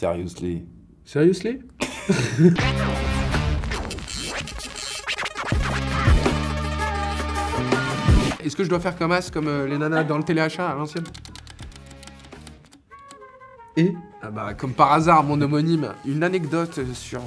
Seriously. Seriously? Est-ce que je dois faire comme As, comme les nanas dans le téléachat à l'ancienne? Et comme par hasard, mon homonyme, une anecdote sur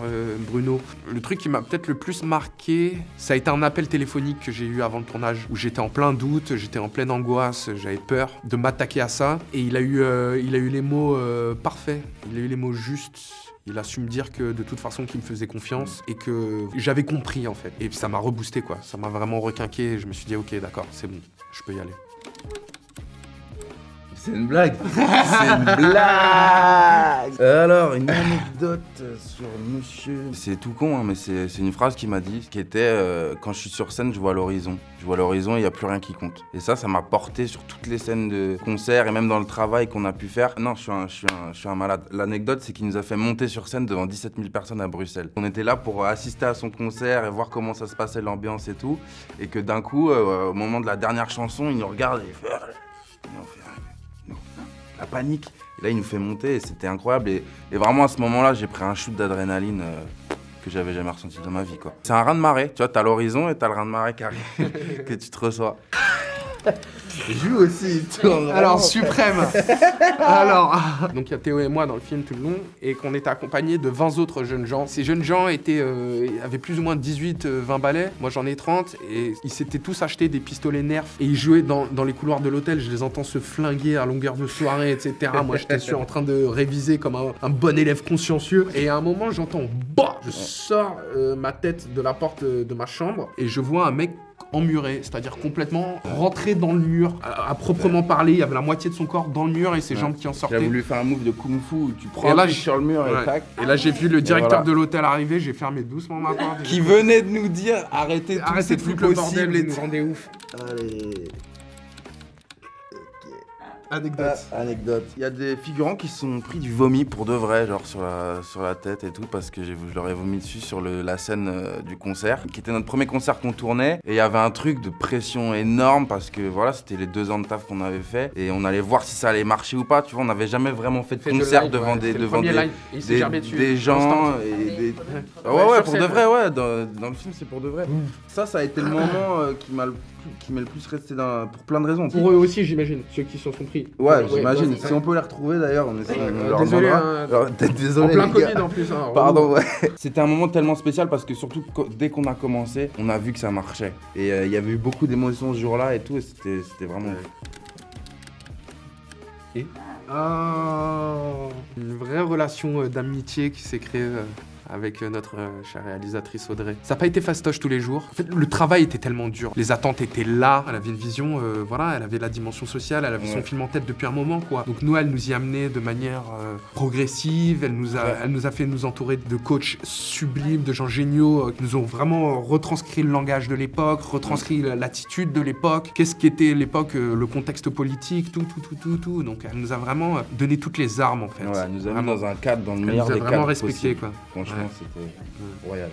Bruno. Le truc qui m'a peut-être le plus marqué, ça a été un appel téléphonique que j'ai eu avant le tournage, où j'étais en plein doute, j'étais en pleine angoisse, j'avais peur de m'attaquer à ça. Et il a eu les mots parfaits, il a eu les mots justes. Il a su me dire que de toute façon qu'il me faisait confiance et que j'avais compris en fait. Et ça m'a reboosté quoi, ça m'a vraiment requinqué et je me suis dit ok d'accord, c'est bon, je peux y aller. C'est une blague. C'est une blague. Alors, une anecdote sur monsieur. C'est tout con, hein, mais c'est une phrase qu'il m'a dit, qui était quand je suis sur scène, je vois l'horizon. Je vois l'horizon et il n'y a plus rien qui compte. Et ça m'a porté sur toutes les scènes de concert et même dans le travail qu'on a pu faire. Non, je suis un malade. L'anecdote, c'est qu'il nous a fait monter sur scène devant 17 000 personnes à Bruxelles. On était là pour assister à son concert et voir comment ça se passait, l'ambiance et tout. Et que d'un coup, au moment de la dernière chanson, il nous regarde et il fait... La panique. Et là, il nous fait monter et c'était incroyable. Et vraiment, à ce moment-là, j'ai pris un shoot d'adrénaline que j'avais jamais ressenti dans ma vie, quoi. C'est un rein de marée. Tu vois, t'as l'horizon et t'as le rein de marée qui arrive, que tu te reçois. Joue aussi, toi. Alors, suprême. Alors, donc il y a Théo et moi dans le film tout le long et qu'on était accompagnés de 20 autres jeunes gens. Ces jeunes gens avaient plus ou moins 18-20 balais. Moi, j'en ai 30 et ils s'étaient tous achetés des pistolets Nerf et ils jouaient dans les couloirs de l'hôtel. Je les entends se flinguer à longueur de soirée, etc. Moi, j'étais en train de réviser comme un bon élève consciencieux. Et à un moment, j'entends bah, je sors ma tête de la porte de ma chambre et je vois un mec emmuré, c'est-à-dire complètement rentré dans le mur, à proprement parler, il y avait la moitié de son corps dans le mur et ses jambes qui en sortaient. J'ai voulu faire un move de kung-fu où tu prends là, sur le mur et tac. Et là j'ai vu le directeur de l'hôtel arriver, j'ai fermé doucement ma porte. Qui venait de nous dire arrêtez tout, c'est plus possible bordel, et nous rendait ouf. Allez. Anecdote. Il y a des figurants qui se sont pris du vomi pour de vrai, genre sur la tête et tout, parce que je leur ai vomi dessus sur la scène du concert, qui était notre premier concert qu'on tournait. Et il y avait un truc de pression énorme parce que voilà, c'était les 2 ans de taf qu'on avait fait et on allait voir si ça allait marcher ou pas. Tu vois, on n'avait jamais vraiment fait de concert devant des gens et des... Ouais, pour de vrai, ouais. Dans le film, c'est pour de vrai. Ça a été le moment qui m'est le plus resté pour plein de raisons. Pour eux aussi, j'imagine, ceux qui s'en sont pris. Ouais, j'imagine. Si on peut les retrouver d'ailleurs, on essaie de leur désolé, désolé. En plein Covid en plus. Hein, pardon, ouais. C'était un moment tellement spécial parce que surtout dès qu'on a commencé, on a vu que ça marchait. Et il y avait eu beaucoup d'émotions ce jour-là et tout, et c'était vraiment... Et une vraie relation d'amitié qui s'est créée avec notre chère réalisatrice Audrey. Ça n'a pas été fastoche tous les jours. En fait, le travail était tellement dur. Les attentes étaient là. Elle avait une vision, voilà, elle avait la dimension sociale, elle avait son film en tête depuis un moment, quoi. Donc nous, elle nous y amenait de manière progressive. Elle nous a fait nous entourer de coachs sublimes, de gens géniaux, qui nous ont vraiment retranscrit le langage de l'époque, retranscrit l'attitude de l'époque, qu'est-ce qu'était l'époque, le contexte politique, tout. Donc elle nous a vraiment donné toutes les armes, en fait. Ouais, elle nous a mis dans un cadre, dans le meilleur des cadres vraiment respecté, quoi. Franchement, c'était royal.